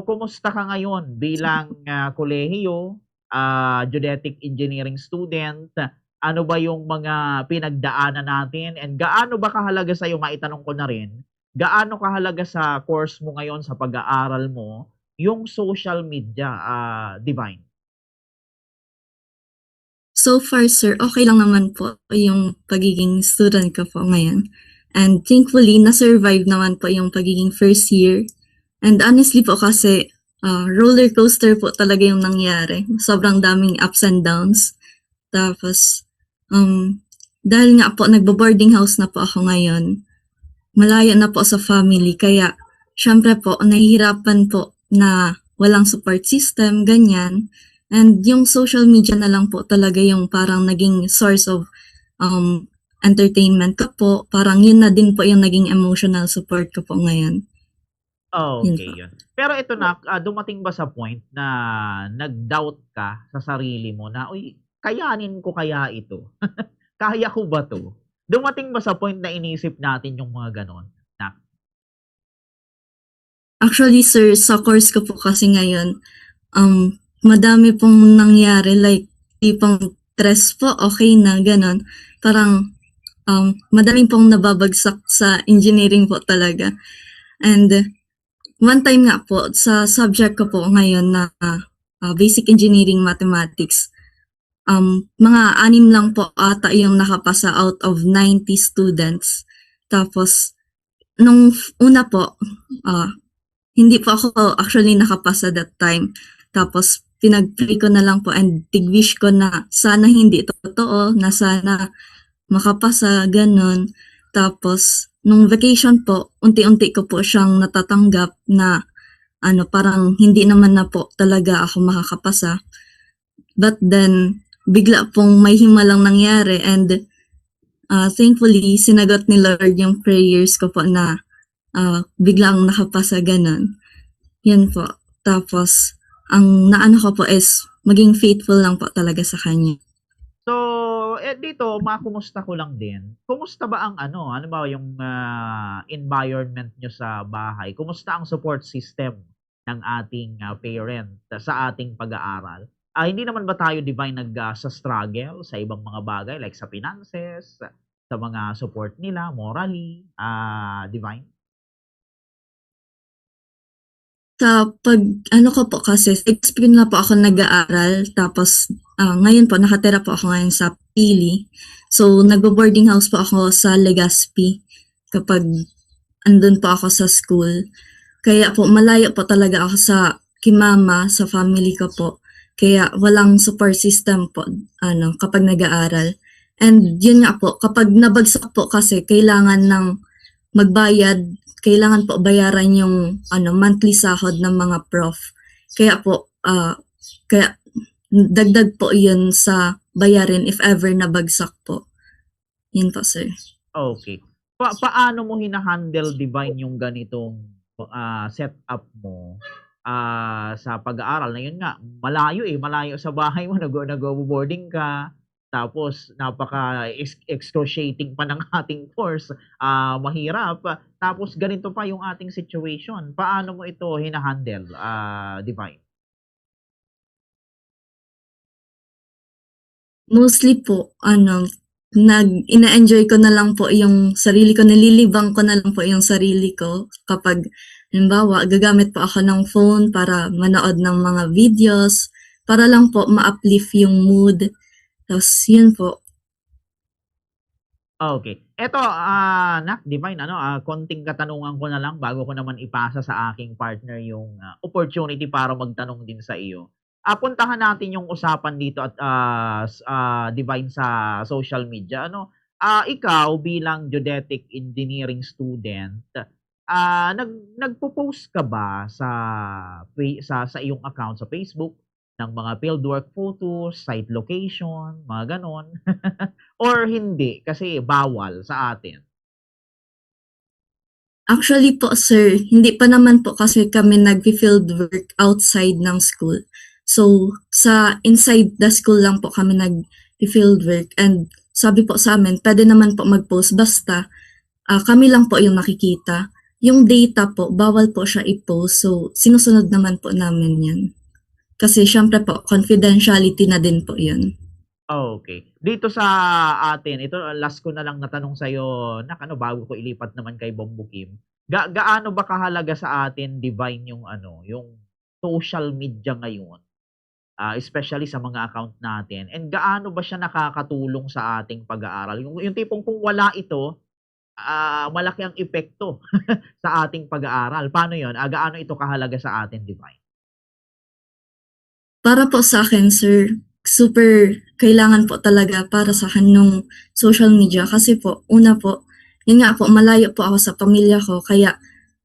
kumusta ka ngayon bilang, kolehiyo, geodetic engineering student? Ano ba yung mga pinagdaanan natin and gaano ba kahalaga sa'yo, maitanong ko na rin, gaano kahalaga sa course mo ngayon, sa pag-aaral mo, yung social media, Divine? So far, sir, okay lang naman po yung pagiging student ko po ngayon. And thankfully, na-survive naman po yung pagiging first year. And honestly po kasi, roller coaster po talaga yung nangyari. Sobrang daming ups and downs. Tapos, dahil nga po nagbo-boarding house na po ako ngayon, malayo na po sa family. Kaya, syempre po, nahihirapan po na walang support system, ganyan. And yung social media na lang po talaga yung parang naging source of entertainment ko po. Parang yun na din po yung naging emotional support ko po ngayon. Yun Okay, po. yun. Pero ito na, dumating ba sa point na nag-doubt ka sa sarili mo na, "Uy, kayanin ko kaya ito? Kaya ko ba 'to?" Dumating ba sa point na inisip natin yung mga gano'n na Actually, sir, sa course ko po kasi ngayon, madami pong nangyari like tipong stress po, okay na, gano'n. Parang madaming pong nababagsak sa engineering po talaga. And one time nga po, sa subject ko po ngayon na basic engineering mathematics, mga 6 lang po ata yung nakapasa out of 90 students. Tapos, nung una po, hindi po ako actually nakapasa that time. Tapos, pinag-pray ko na lang po and tig-wish ko na sana hindi ito totoo, na sana makapasa, ganun. Tapos, nung vacation po, unti-unti ko po siyang natatanggap na parang hindi naman na po talaga ako makakapasa. But then, bigla pong may himalang nangyari and thankfully, sinagot ni Lord yung prayers ko po na biglang nakapasa, ganun. Yun po. Tapos, ang naano ko po is maging faithful lang po talaga sa Kanya. So, dito makumusta ko lang din, kumusta ba ang ano ba yung, environment niyo sa bahay? Kumusta ang support system ng ating, parent sa ating pag-aaral? Hindi naman ba tayo Divine sa struggle sa ibang mga bagay like sa finances, sa mga support nila morally, Divine? Sa pag-ano ko po kasi, experience na po ako nag-aaral tapos ngayon po nakatira po ako ngayon sa Pili. So nagbo-boarding house po ako sa Legazpi kapag andun po ako sa school. Kaya po malayo po talaga ako sa kimama, sa family ko po. Kaya walang support system po kapag nag-aaral. And yun nga po, kapag nabagsak po kasi kailangan ng magbayad, kailangan po bayaran yung monthly sahod ng mga prof. Kaya po, kaya dagdag po yun sa bayarin if ever nabagsak po. Yun po, sir. Okay. Paano mo hina-handle Divine yung ganitong, setup mo, sa pag-aaral na yun nga malayo sa bahay mo nagbo-boarding ka, tapos excruciating pa ng ating course, mahirap, tapos ganito pa yung ating situation. Paano mo ito hina-handle, Divine? Mostly po, ina-enjoy ko na lang po yung sarili ko, nililibang ko na lang po yung sarili ko kapag, halimbawa, gagamit po ako ng phone para manood ng mga videos, para lang po ma-uplift yung mood. Tapos, yun po. Okay. Eto, Nak, Divine, konting katanungan ko na lang bago ko naman ipasa sa aking partner yung opportunity para magtanong din sa iyo. Puntahan natin yung usapan dito at Divine sa social media. Ikaw bilang geodetic engineering student, nagpo-post ka ba sa iyong account sa Facebook ng mga fieldwork photos, site location, mga ganon? Or hindi kasi bawal sa atin? Actually po, sir, hindi pa naman po kasi kami nag-field work outside ng school. So, sa inside the school lang po kami nag-field work. And sabi po sa amin, pwede naman po mag-post basta kami lang po yung nakikita. yung data po, bawal po siya i-post. So, sinusunod naman po namin yan. Kasi syempre po, confidentiality na din po yun. Okay. Dito sa atin, ito last ko na lang na tanong sa'yo, bago ko ilipat naman kay Bombo Kim. Gaano ba kahalaga sa atin, Divine, yung yung social media ngayon? Especially sa mga account natin. And gaano ba siya nakakatulong sa ating pag-aaral? Yung tipong kung wala ito, malaki ang epekto sa ating pag-aaral. Paano yun? Gaano ito kahalaga sa atin, Divine? Para po sa akin, sir, super kailangan po talaga para sa akin nung social media. Kasi po, una po, yun nga po, malayo po ako sa pamilya ko. Kaya,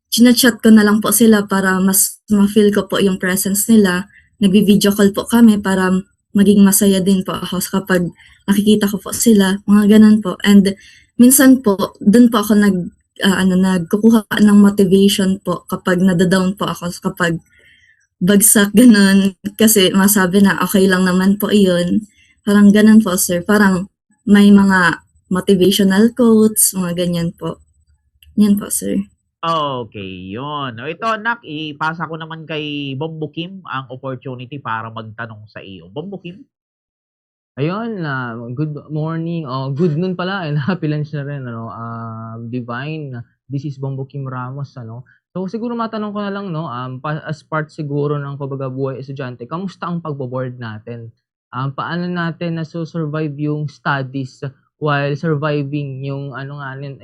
chinachat ko na lang po sila para mas ma-feel ko po yung presence nila. Nagbi-video call po kami para maging masaya din po ako kapag nakikita ko po sila. Mga ganun po. And minsan po, dun po ako nagkukuha ng motivation po kapag nadadown po ako, kapag bagsak, ganun. Kasi masabi na okay lang naman po iyon. Parang ganun po, sir. Parang may mga motivational quotes, mga ganyan po. Yan po, sir. Okay, yun. O ito, Nak, ipasa ko naman kay Bombo Kim ang opportunity para magtanong sa iyo. Bombo Kim? Ayun, good morning, good noon pala and happy lunch na rin, Divine. This is Bombo Kim Ramos, ano. So siguro matanong ko na lang, no, as part siguro ng kumbaga buhay estudyante, kamusta ang pagbo-board natin? Paano natin nasu-survive yung studies while surviving yung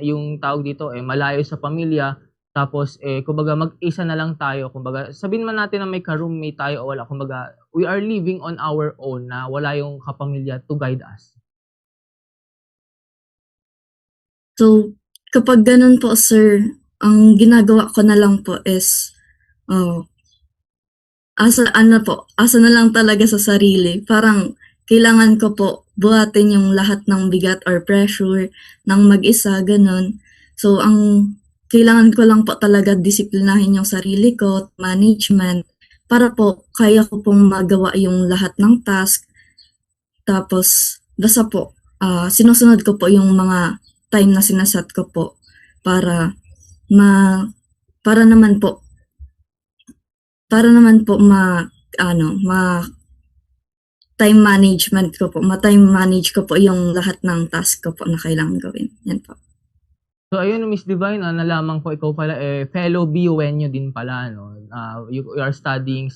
yung tawag dito, malayo sa pamilya, tapos kumbaga mag-isa na lang tayo, kumbaga sabihin man natin na may ka-roommate tayo o wala, kumbaga we are living on our own na wala yung kapamilya to guide us. So, kapag ganun po, sir, ang ginagawa ko na lang po is, asa na lang talaga sa sarili. Parang, kailangan ko po buhatin yung lahat ng bigat or pressure ng mag-isa, ganun. So, ang kailangan ko lang po talaga disiplinahin yung sarili ko, management, para po kaya ko pong magawa yung lahat ng task. Tapos, basta po, sinusunod ko po yung mga time na sinasat ko po para para naman po time management ko po, ma-time manage ko po yung lahat ng task ko po na kailangan gawin. Yan po. So ayun, Miss Divine, nalaman ko ikaw pala fellow BUNyo din pala, no. You are studying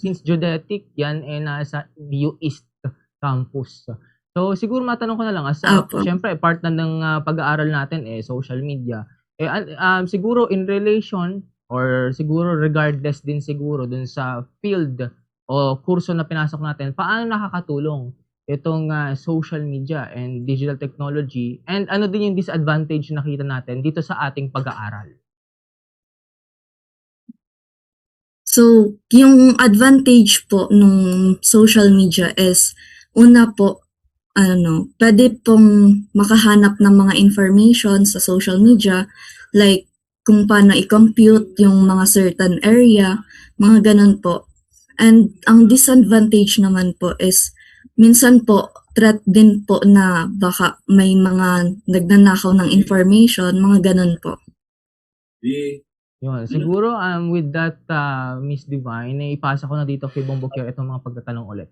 since geodetic yan nasa BU East campus. So siguro matanong ko na lang, syempre part na ng pag-aaral natin social media. Siguro in relation or siguro regardless din siguro dun sa field o kurso na pinasok natin, paano nakakatulong itong social media and digital technology, and ano din yung disadvantage na nakita natin dito sa ating pag-aaral? So, yung advantage po nung social media is, una po, pwede pong makahanap ng mga information sa social media, like kung paano i-compute yung mga certain area, mga ganun po. And ang disadvantage naman po is, minsan po, threat din po na baka may mga nagnanakaw ng information, mga ganun po. Yun. Siguro with that, Miss Divine, ipasa ko na dito kay Bombo Kim itong mga pagtatanong ulit.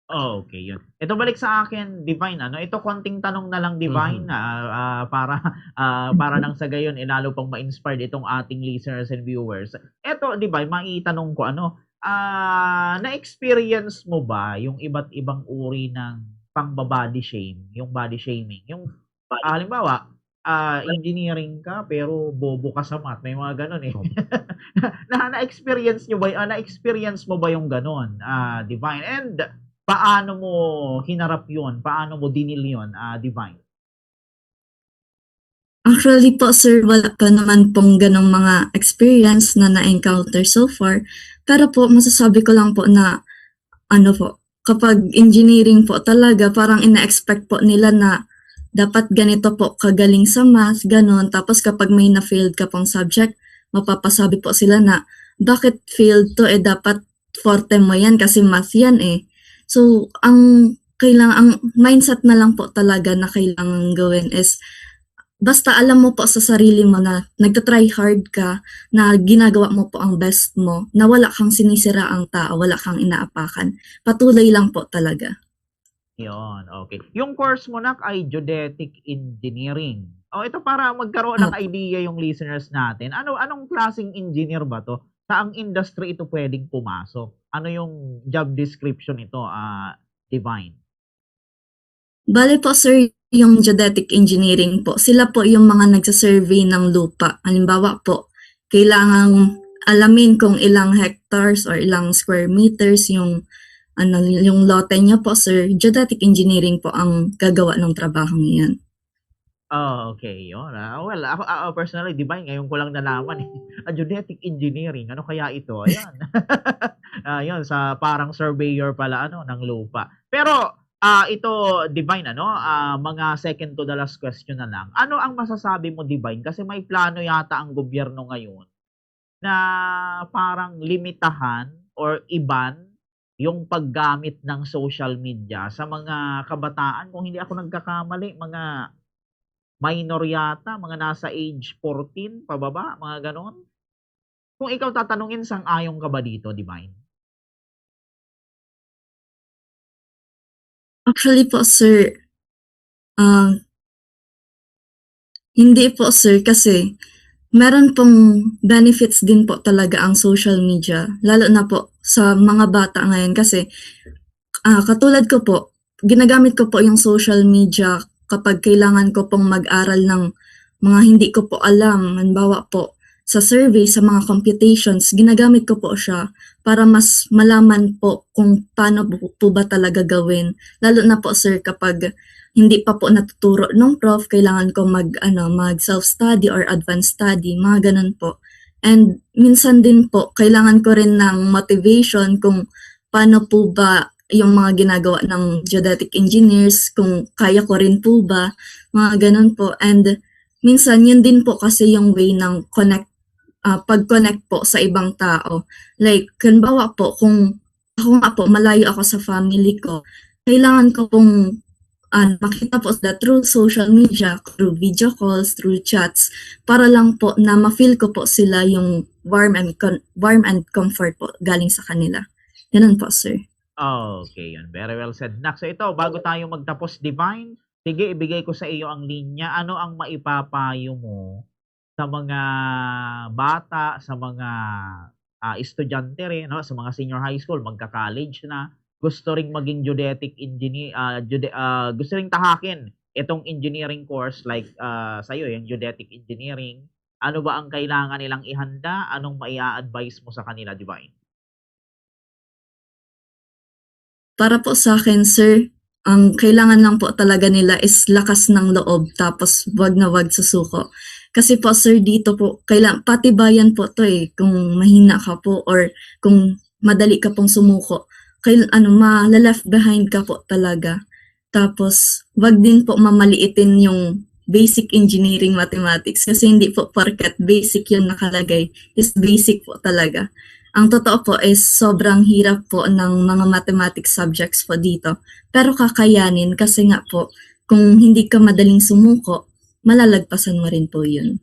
Okay, yun. Ito balik sa akin, Divine, ito konting tanong na lang, Divine, para nang sa gayon, lalo pang ma-inspired itong ating listeners and viewers. Ito, Divine, maitanong ko, na-experience mo ba yung iba't ibang uri ng pang-body shame, yung body shaming? Yung, halimbawa, engineering ka pero bobo ka sa math, may mga ganun na-experience mo ba yung ganun, Divine? And paano mo hinarap yun? Paano mo dinil yun, Divine? Actually po, sir, wala pa naman pong ganong mga experience na na-encounter so far. Pero po, masasabi ko lang po na, kapag engineering po talaga, parang ina-expect po nila na dapat ganito po kagaling sa math, ganon. Tapos kapag may na-failed ka pong subject, mapapasabi po sila na, bakit failed to? Dapat forte mo yan kasi math yan . So, ang mindset na lang po talaga na kailangan gawin is, basta alam mo po sa sarili mo na nagta-try hard ka, na ginagawa mo po ang best mo, na wala kang sinisiraang tao, wala kang inaapakan. Patuloy lang po talaga. Yun, okay. Yung course mo nak ay geodetic engineering. Ito para magkaroon ng idea yung listeners natin. Anong klaseng engineer ba to? Saang industry ito pwedeng pumasok? Ano yung job description ito, Divine? Bale po sir, yung geodetic engineering po, sila po yung mga nagsasurvey ng lupa. Halimbawa po, kailangang alamin kung ilang hectares or ilang square meters yung lote niya po sir. Geodetic engineering po ang gagawa ng trabahong yan. Okay, yun. Well, ako personally, Divine, ngayon ko lang nalaman geodetic engineering, ano kaya ito? Ayan. Yun, sa parang surveyor pala ng lupa. Pero ito, Divine, mga second to the last question na lang. Ano ang masasabi mo, Divine? Kasi may plano yata ang gobyerno ngayon na parang limitahan or iban yung paggamit ng social media sa mga kabataan. Kung hindi ako nagkakamali, mga minor yata, mga nasa age 14 pababa, mga ganon. Kung ikaw tatanungin, sang-ayon ka ba dito, Divine? Actually po sir, hindi po sir, kasi meron pong benefits din po talaga ang social media, lalo na po sa mga bata ngayon kasi katulad ko po, ginagamit ko po yung social media kapag kailangan ko pong mag-aral ng mga hindi ko po alam. Halimbawa po, sa survey, sa mga computations, ginagamit ko po siya para mas malaman po kung paano po ba talaga gawin. Lalo na po sir, kapag hindi pa po natuturo ng prof, kailangan ko mag self-study or advanced study, mga ganun po. And minsan din po, kailangan ko rin ng motivation kung paano po ba yung mga ginagawa ng geodetic engineers, kung kaya ko rin po ba, mga ganun po. And minsan, yun din po kasi yung way ng pag-connect po sa ibang tao. Like, halimbawa po, kung ako nga po, malayo ako sa family ko, kailangan ko pong makita po sila through social media, through video calls, through chats, para lang po na ma-feel ko po sila yung warm and comfort po galing sa kanila. Ganun po, sir. Okay, yun. Very well said. So ito, bago tayo magtapos, Divine, sige, ibigay ko sa iyo ang linya. Ano ang maipapayo mo sa mga bata, sa mga estudyante rin, sa mga senior high school, magka-college na, gusto ring maging geodetic engineer, gusto ring tahakin itong engineering course like sa'yo, yung geodetic engineering. Ano ba ang kailangan nilang ihanda? Anong maia-advise mo sa kanila, Divine? Para po sa akin, sir, ang kailangan lang po talaga nila is lakas ng loob, tapos wag na wag susuko. Kasi po sir, dito po, patibayan po to kung mahina ka po or kung madali ka pong sumuko. Ma-left behind ka po talaga. Tapos, wag din po mamaliitin yung basic engineering mathematics kasi hindi po porket basic yung nakalagay, is basic po talaga. Ang totoo po is sobrang hirap po ng mga mathematics subjects po dito. Pero kakayanin kasi nga po, kung hindi ka madaling sumuko, malalagpasan mo rin po yun.